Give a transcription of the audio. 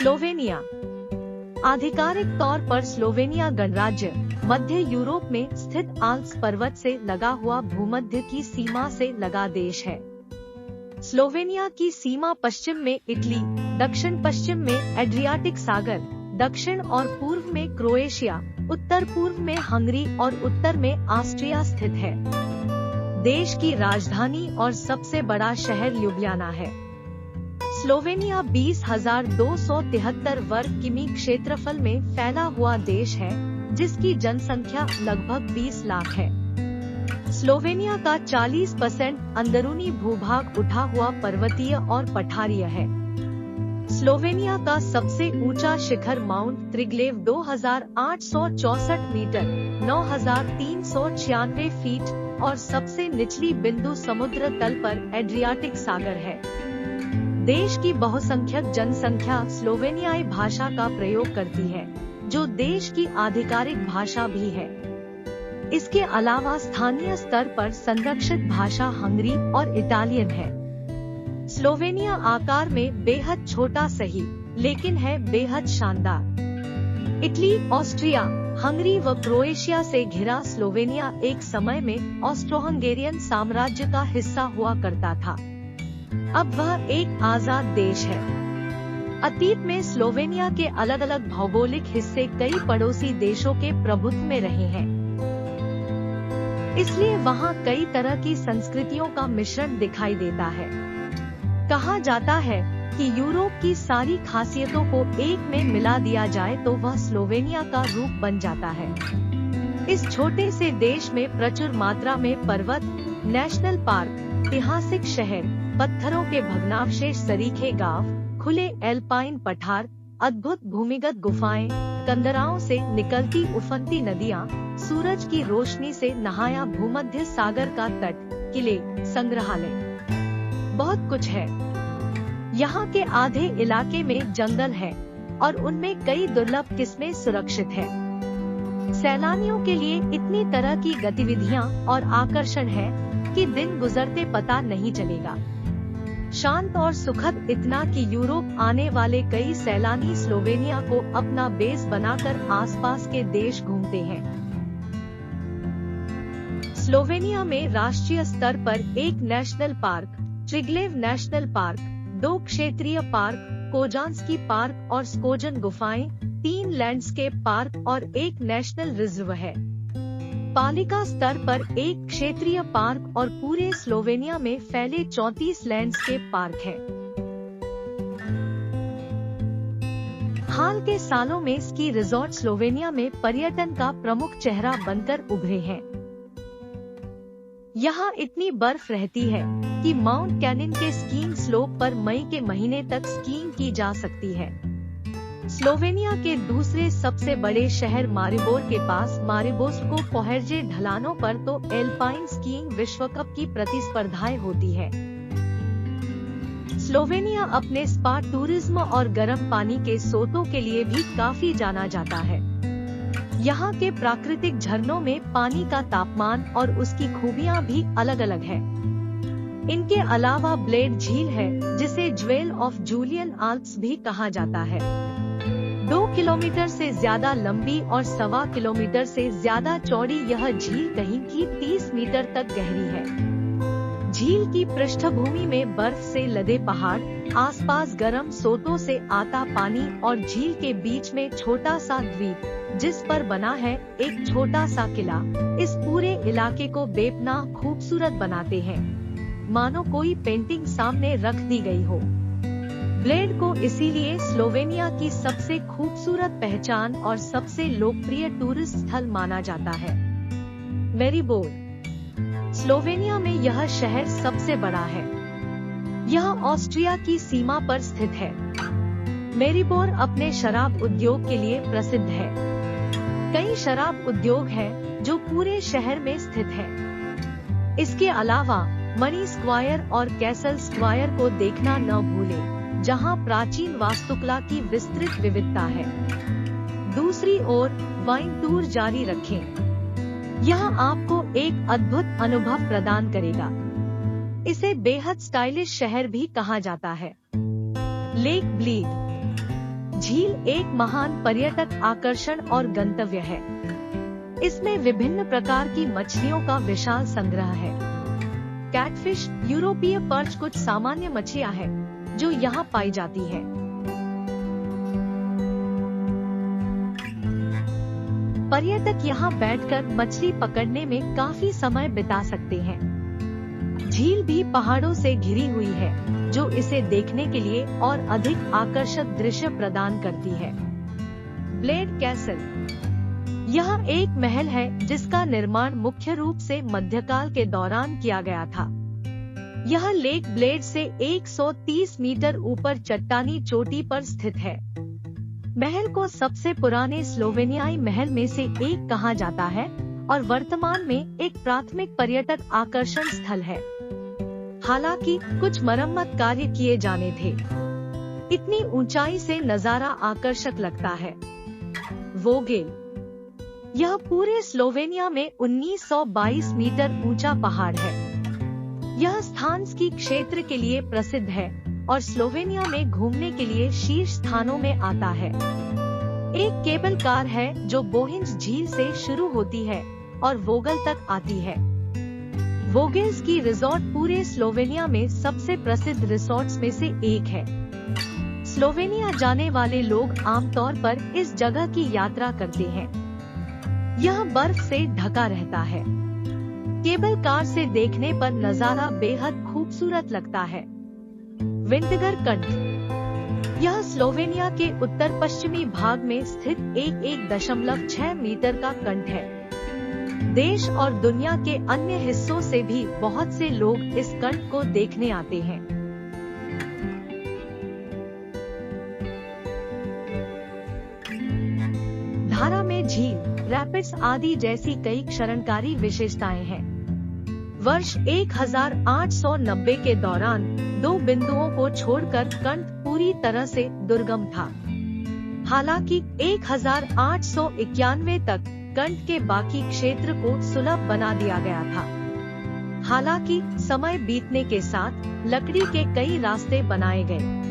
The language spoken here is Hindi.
स्लोवेनिया। आधिकारिक तौर पर स्लोवेनिया गणराज्य मध्य यूरोप में स्थित आल्प्स पर्वत से लगा हुआ भूमध्य की सीमा से लगा देश है। स्लोवेनिया की सीमा पश्चिम में इटली, दक्षिण पश्चिम में एड्रियाटिक सागर, दक्षिण और पूर्व में क्रोएशिया, उत्तर पूर्व में हंगरी और उत्तर में ऑस्ट्रिया स्थित है। देश की राजधानी और सबसे बड़ा शहर ल्यूब्लियाना है। स्लोवेनिया 20,273 वर्ग किमी क्षेत्रफल में फैला हुआ देश है, जिसकी जनसंख्या लगभग 20 लाख है। स्लोवेनिया का 40% अंदरूनी भूभाग उठा हुआ पर्वतीय और पठारीय है। स्लोवेनिया का सबसे ऊंचा शिखर माउंट त्रिग्लेव 2,864 मीटर 9,396 फीट और सबसे निचली बिंदु समुद्र तल पर एड्रियाटिक सागर है। देश की बहुसंख्यक जनसंख्या स्लोवेनियाई भाषा का प्रयोग करती है, जो देश की आधिकारिक भाषा भी है। इसके अलावा स्थानीय स्तर पर संरक्षित भाषा हंगरी और इटालियन है। स्लोवेनिया आकार में बेहद छोटा सही, लेकिन है बेहद शानदार। इटली, ऑस्ट्रिया, हंगरी व क्रोएशिया से घिरा स्लोवेनिया एक समय में ऑस्ट्रो-हंगेरियन साम्राज्य का हिस्सा हुआ करता था। अब वह एक आजाद देश है। अतीत में स्लोवेनिया के अलग अलग भौगोलिक हिस्से कई पड़ोसी देशों के प्रभुत्व में रहे हैं, इसलिए वहाँ कई तरह की संस्कृतियों का मिश्रण दिखाई देता है। कहा जाता है कि यूरोप की सारी खासियतों को एक में मिला दिया जाए तो वह स्लोवेनिया का रूप बन जाता है। इस छोटे से देश में प्रचुर मात्रा में पर्वत, नेशनल पार्क, ऐतिहासिक शहर, पत्थरों के भग्नावशेष, सरीखे गांव, खुले एल्पाइन पठार, अद्भुत भूमिगत गुफाएं, कंदराओं से निकलती उफनती नदियां, सूरज की रोशनी से नहाया भूमध्य सागर का तट, किले, संग्रहालय, बहुत कुछ है। यहाँ के आधे इलाके में जंगल है और उनमें कई दुर्लभ किस्में सुरक्षित है। सैलानियों के लिए इतनी तरह की गतिविधियाँ और आकर्षण है कि दिन गुजरते पता नहीं चलेगा। शांत और सुखद इतना कि यूरोप आने वाले कई सैलानी स्लोवेनिया को अपना बेस बनाकर आसपास के देश घूमते हैं। स्लोवेनिया में राष्ट्रीय स्तर पर एक नेशनल पार्क, ट्रिग्लेव नेशनल पार्क, 2 क्षेत्रीय पार्क, कोजांस्की पार्क और स्कोजन गुफाएं, 3 लैंडस्केप पार्क और 1 नेशनल रिजर्व है। पालिका स्तर पर 1 क्षेत्रीय पार्क और पूरे स्लोवेनिया में फैले 34 लैंडस्केप पार्क हैं। हाल के सालों में स्की रिजॉर्ट स्लोवेनिया में पर्यटन का प्रमुख चेहरा बनकर उभरे हैं। यहाँ इतनी बर्फ रहती है कि माउंट कैनिन के स्कीइंग स्लोप पर मई के महीने तक स्कीइंग की जा सकती है। स्लोवेनिया के दूसरे सबसे बड़े शहर मारिबोर के पास मारिबोस्को पोहेर्जे ढलानों पर तो एल्पाइन स्कीइंग विश्व कप की प्रतिस्पर्धाएं होती है। स्लोवेनिया अपने स्पा टूरिज्म और गर्म पानी के सोतों के लिए भी काफी जाना जाता है। यहाँ के प्राकृतिक झरनों में पानी का तापमान और उसकी खूबियाँ भी अलग अलग है। इनके अलावा ब्लेड झील है, जिसे ज्वेल ऑफ जूलियन आल्प्स भी कहा जाता है। 2 किलोमीटर से ज्यादा लंबी और 1.25 किलोमीटर से ज्यादा चौड़ी यह झील कहीं की 30 मीटर तक गहरी है। झील की पृष्ठभूमि में बर्फ से लदे पहाड़, आसपास गर्म सोतों से आता पानी और झील के बीच में छोटा सा द्वीप, जिस पर बना है एक छोटा सा किला, इस पूरे इलाके को बेपनाह खूबसूरत बनाते हैं, मानो कोई पेंटिंग सामने रख दी गई हो। ब्लेड को इसीलिए स्लोवेनिया की सबसे खूबसूरत पहचान और सबसे लोकप्रिय टूरिस्ट स्थल माना जाता है। मेरिबोर। स्लोवेनिया में यह शहर सबसे बड़ा है। यह ऑस्ट्रिया की सीमा पर स्थित है। मेरिबोर अपने शराब उद्योग के लिए प्रसिद्ध है। कई शराब उद्योग हैं जो पूरे शहर में स्थित है। इसके अलावा मनी स्क्वायर और कैसल स्क्वायर को देखना न भूलें, जहां प्राचीन वास्तुकला की विस्तृत विविधता है। दूसरी ओर वाइन टूर जारी रखें। यह आपको एक अद्भुत अनुभव प्रदान करेगा। इसे बेहद स्टाइलिश शहर भी कहा जाता है। Lake bleed. झील एक महान पर्यटक आकर्षण और गंतव्य है। इसमें विभिन्न प्रकार की मछलियों का विशाल संग्रह है। कैटफिश, यूरोपीय पर्च कुछ सामान्य मछलियां हैं जो यहाँ पाई जाती है। पर्यटक यहाँ बैठकर मछली पकड़ने में काफी समय बिता सकते हैं। झील भी पहाड़ों से घिरी हुई है, जो इसे देखने के लिए और अधिक आकर्षक दृश्य प्रदान करती है। ब्लेड कैसल, यह एक महल है जिसका निर्माण मुख्य रूप से मध्यकाल के दौरान किया गया था। यह लेक ब्लेड से 130 मीटर ऊपर चट्टानी चोटी पर स्थित है। महल को सबसे पुराने स्लोवेनियाई महल में से एक कहा जाता है और वर्तमान में एक प्राथमिक पर्यटक आकर्षण स्थल है। हालांकि कुछ मरम्मत कार्य किए जाने थे। इतनी ऊंचाई से नजारा आकर्षक लगता है। वोगेल, यह पूरे स्लोवेनिया में 1922 मीटर ऊंचा पहाड़ है। यह स्थान स्की क्षेत्र के लिए प्रसिद्ध है और स्लोवेनिया में घूमने के लिए शीर्ष स्थानों में आता है। एक केबल कार है जो बोहिंज झील से शुरू होती है और वोगल तक आती है। वोगेल स्की रिजॉर्ट पूरे स्लोवेनिया में सबसे प्रसिद्ध रिसोर्ट्स में से एक है। स्लोवेनिया जाने वाले लोग आमतौर पर इस जगह की यात्रा करते हैं। यह बर्फ से ढका रहता है। केबल कार से देखने पर नजारा बेहद खूबसूरत लगता है। विंटगर कंठ, यह स्लोवेनिया के उत्तर पश्चिमी भाग में स्थित 1.6 मीटर का कंठ है। देश और दुनिया के अन्य हिस्सों से भी बहुत से लोग इस कंठ को देखने आते हैं। धारा में झील, रैपिड्स आदि जैसी कई क्षरणकारी विशेषताएं हैं। वर्ष 1890 के दौरान 2 बिंदुओं को छोड़कर कंठ पूरी तरह से दुर्गम था। हालांकि 1891 तक कंठ के बाकी क्षेत्र को सुलभ बना दिया गया था। हालांकि समय बीतने के साथ लकड़ी के कई रास्ते बनाए गए।